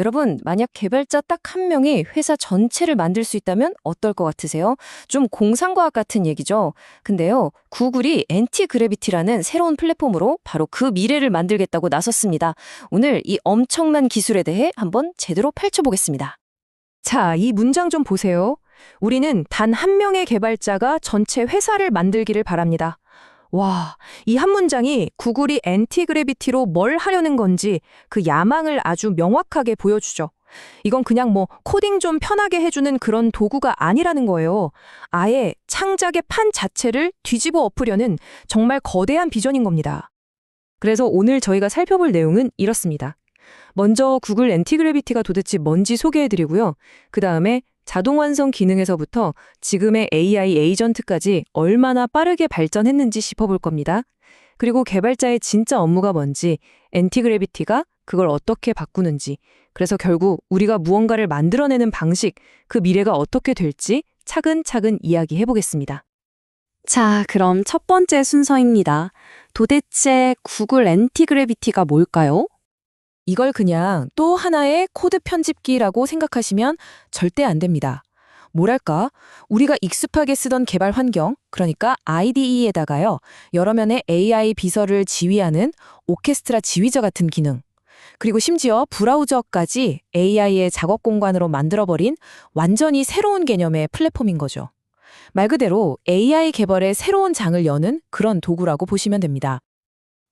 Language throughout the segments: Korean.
여러분, 만약 개발자 딱 한 명이 회사 전체를 만들 수 있다면 어떨 것 같으세요? 좀 공상과학 같은 얘기죠. 근데요, 구글이 엔티그래비티라는 새로운 플랫폼으로 바로 그 미래를 만들겠다고 나섰습니다. 오늘 이 엄청난 기술에 대해 한번 제대로 펼쳐보겠습니다. 자, 이 문장 좀 보세요. 우리는 단 한 명의 개발자가 전체 회사를 만들기를 바랍니다. 와, 이 한 문장이 구글이 엔티그래비티로 뭘 하려는 건지 그 야망을 아주 명확하게 보여주죠. 이건 그냥 코딩 좀 편하게 해주는 그런 도구가 아니라는 거예요. 아예 창작의 판 자체를 뒤집어 엎으려는 정말 거대한 비전인 겁니다. 그래서 오늘 저희가 살펴볼 내용은 이렇습니다. 먼저 구글 엔티그래비티가 도대체 뭔지 소개해드리고요. 그 다음에 자동 완성 기능에서부터 지금의 AI 에이전트까지 얼마나 빠르게 발전했는지 짚어볼 겁니다. 그리고 개발자의 진짜 업무가 뭔지, 엔티그래비티가 그걸 어떻게 바꾸는지, 그래서 결국 우리가 무언가를 만들어내는 방식, 그 미래가 어떻게 될지 차근차근 이야기해보겠습니다. 자, 그럼 첫 번째 순서입니다. 도대체 구글 엔티그래비티가 뭘까요? 이걸 그냥 또 하나의 코드 편집기라고 생각하시면 절대 안 됩니다. 뭐랄까, 우리가 익숙하게 쓰던 개발 환경, 그러니까 IDE에다가요, 여러 면의 AI 비서를 지휘하는 오케스트라 지휘자 같은 기능, 그리고 심지어 브라우저까지 AI의 작업 공간으로 만들어버린 완전히 새로운 개념의 플랫폼인 거죠. 말 그대로 AI 개발의 새로운 장을 여는 그런 도구라고 보시면 됩니다.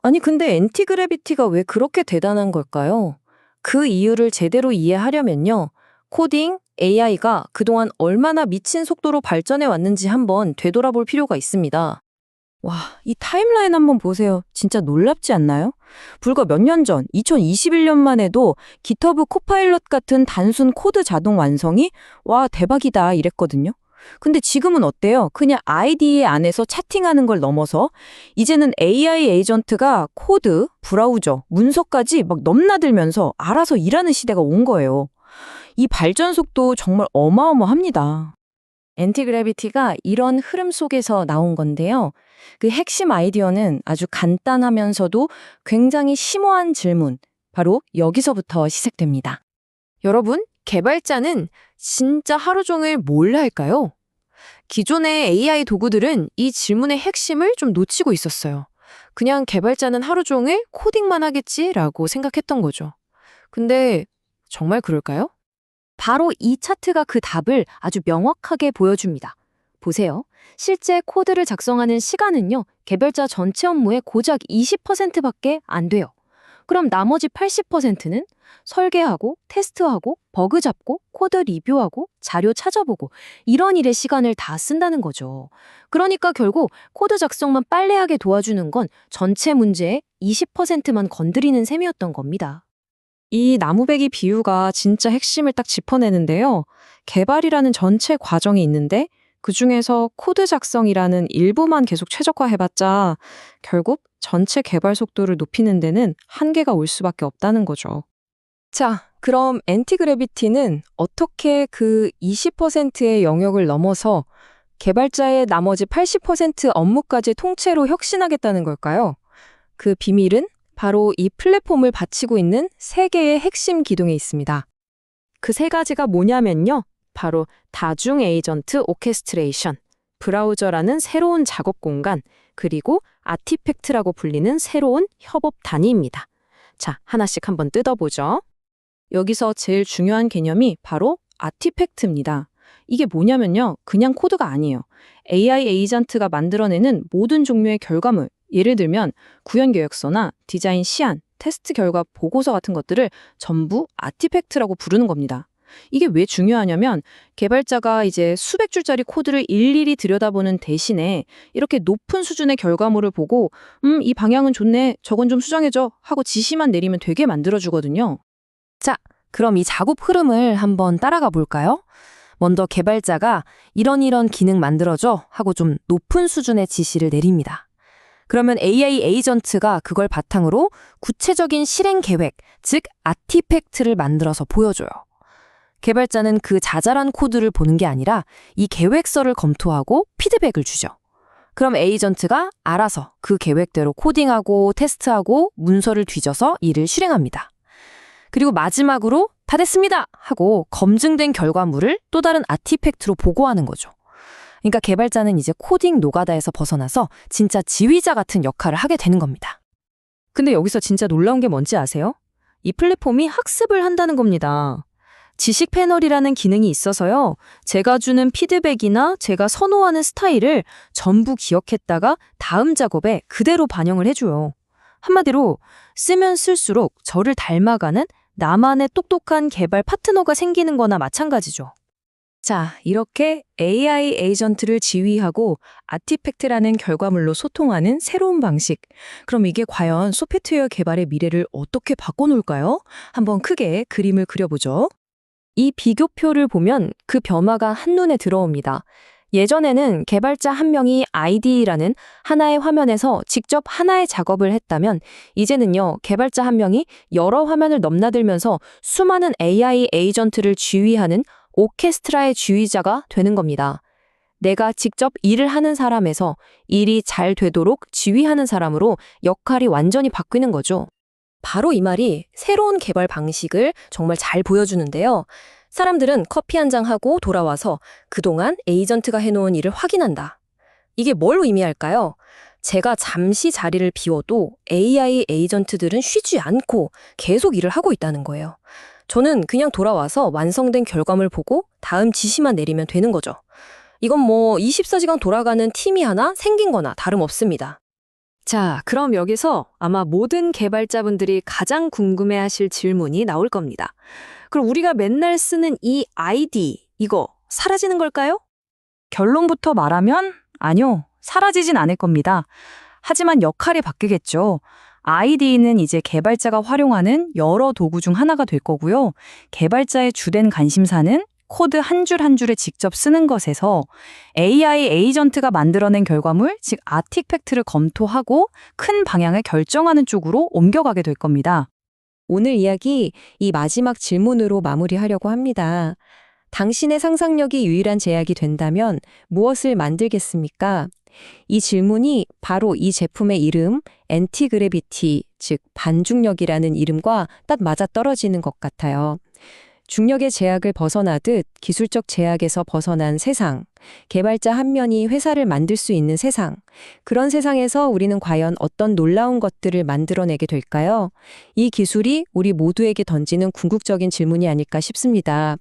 아니, 근데 엔티그래비티가 왜 그렇게 대단한 걸까요? 그 이유를 제대로 이해하려면요, 코딩, AI가 그동안 얼마나 미친 속도로 발전해 왔는지 한번 되돌아볼 필요가 있습니다. 와, 이 타임라인 한번 보세요. 진짜 놀랍지 않나요? 불과 몇 년 전, 2021년만 해도 GitHub 코파일럿 같은 단순 코드 자동 완성이 와, 대박이다 이랬거든요. 근데 지금은 어때요? 그냥 IDE 안에서 채팅하는 걸 넘어서 이제는 AI 에이전트가 코드, 브라우저, 문서까지 막 넘나들면서 알아서 일하는 시대가 온 거예요. 이 발전 속도 정말 어마어마합니다. 엔티그래비티가 이런 흐름 속에서 나온 건데요. 그 핵심 아이디어는 아주 간단하면서도 굉장히 심오한 질문, 바로 여기서부터 시작됩니다. 여러분, 개발자는 진짜 하루 종일 뭘 할까요? 기존의 AI 도구들은 이 질문의 핵심을 좀 놓치고 있었어요. 그냥 개발자는 하루 종일 코딩만 하겠지라고 생각했던 거죠. 근데 정말 그럴까요? 바로 이 차트가 그 답을 아주 명확하게 보여줍니다. 보세요. 실제 코드를 작성하는 시간은요, 개발자 전체 업무의 고작 20%밖에 안 돼요. 그럼 나머지 80%는 설계하고, 테스트하고, 버그 잡고, 코드 리뷰하고, 자료 찾아보고 이런 일에 시간을 다 쓴다는 거죠. 그러니까 결국 코드 작성만 빨리하게 도와주는 건 전체 문제의 20%만 건드리는 셈이었던 겁니다. 이 나무배기 비유가 진짜 핵심을 딱 짚어내는데요. 개발이라는 전체 과정이 있는데 그중에서 코드 작성이라는 일부만 계속 최적화해봤자 결국 전체 개발 속도를 높이는 데는 한계가 올 수밖에 없다는 거죠. 자, 그럼 엔티그래비티는 어떻게 그 20%의 영역을 넘어서 개발자의 나머지 80% 업무까지 통째로 혁신하겠다는 걸까요? 그 비밀은 바로 이 플랫폼을 바치고 있는 세 개의 핵심 기둥에 있습니다. 그 세 가지가 뭐냐면요. 바로 다중 에이전트 오케스트레이션, 브라우저라는 새로운 작업 공간, 그리고 아티팩트라고 불리는 새로운 협업 단위입니다. 자, 하나씩 한번 뜯어보죠. 여기서 제일 중요한 개념이 바로 아티팩트입니다. 이게 뭐냐면요. 그냥 코드가 아니에요. AI 에이전트가 만들어내는 모든 종류의 결과물, 예를 들면 구현 계획서나 디자인 시안, 테스트 결과 보고서 같은 것들을 전부 아티팩트라고 부르는 겁니다. 이게 왜 중요하냐면 개발자가 이제 수백 줄짜리 코드를 일일이 들여다보는 대신에 이렇게 높은 수준의 결과물을 보고 이 방향은 좋네, 저건 좀 수정해줘 하고 지시만 내리면 되게 만들어주거든요. 자, 그럼 이 작업 흐름을 한번 따라가 볼까요? 먼저 개발자가 이런 기능 만들어줘 하고 좀 높은 수준의 지시를 내립니다. 그러면 AI 에이전트가 그걸 바탕으로 구체적인 실행 계획, 즉 아티팩트를 만들어서 보여줘요. 개발자는 그 자잘한 코드를 보는 게 아니라 이 계획서를 검토하고 피드백을 주죠. 그럼 에이전트가 알아서 그 계획대로 코딩하고 테스트하고 문서를 뒤져서 일을 실행합니다. 그리고 마지막으로 다 됐습니다! 하고 검증된 결과물을 또 다른 아티팩트로 보고하는 거죠. 그러니까 개발자는 이제 코딩 노가다에서 벗어나서 진짜 지휘자 같은 역할을 하게 되는 겁니다. 근데 여기서 진짜 놀라운 게 뭔지 아세요? 이 플랫폼이 학습을 한다는 겁니다. 지식 패널이라는 기능이 있어서요. 제가 주는 피드백이나 제가 선호하는 스타일을 전부 기억했다가 다음 작업에 그대로 반영을 해줘요. 한마디로 쓰면 쓸수록 저를 닮아가는 나만의 똑똑한 개발 파트너가 생기는 거나 마찬가지죠. 자, 이렇게 AI 에이전트를 지휘하고 아티팩트라는 결과물로 소통하는 새로운 방식. 그럼 이게 과연 소프트웨어 개발의 미래를 어떻게 바꿔놓을까요? 한번 크게 그림을 그려보죠. 이 비교표를 보면 그 변화가 한눈에 들어옵니다. 예전에는 개발자 한 명이 ID라는 하나의 화면에서 직접 하나의 작업을 했다면 이제는요, 개발자 한 명이 여러 화면을 넘나들면서 수많은 AI 에이전트를 지휘하는 오케스트라의 지휘자가 되는 겁니다. 내가 직접 일을 하는 사람에서 일이 잘 되도록 지휘하는 사람으로 역할이 완전히 바뀌는 거죠. 바로 이 말이 새로운 개발 방식을 정말 잘 보여주는데요. 사람들은 커피 한 잔 하고 돌아와서 그동안 에이전트가 해놓은 일을 확인한다. 이게 뭘 의미할까요? 제가 잠시 자리를 비워도 AI 에이전트들은 쉬지 않고 계속 일을 하고 있다는 거예요. 저는 그냥 돌아와서 완성된 결과물 보고 다음 지시만 내리면 되는 거죠. 이건 뭐 24시간 돌아가는 팀이 하나 생긴 거나 다름없습니다. 자, 그럼 여기서 아마 모든 개발자분들이 가장 궁금해하실 질문이 나올 겁니다. 그럼 우리가 맨날 쓰는 이 ID, 이거 사라지는 걸까요? 결론부터 말하면 아니요, 사라지진 않을 겁니다. 하지만 역할이 바뀌겠죠. ID는 이제 개발자가 활용하는 여러 도구 중 하나가 될 거고요. 개발자의 주된 관심사는 코드 한 줄 한 줄을 직접 쓰는 것에서 AI 에이전트가 만들어낸 결과물, 즉 아티팩트를 검토하고 큰 방향을 결정하는 쪽으로 옮겨가게 될 겁니다. 오늘 이야기 이 마지막 질문으로 마무리하려고 합니다. 당신의 상상력이 유일한 제약이 된다면 무엇을 만들겠습니까? 이 질문이 바로 이 제품의 이름, 엔티그래비티, 즉 반중력이라는 이름과 딱 맞아떨어지는 것 같아요. 중력의 제약을 벗어나듯 기술적 제약에서 벗어난 세상, 개발자 한 명이 회사를 만들 수 있는 세상, 그런 세상에서 우리는 과연 어떤 놀라운 것들을 만들어내게 될까요? 이 기술이 우리 모두에게 던지는 궁극적인 질문이 아닐까 싶습니다.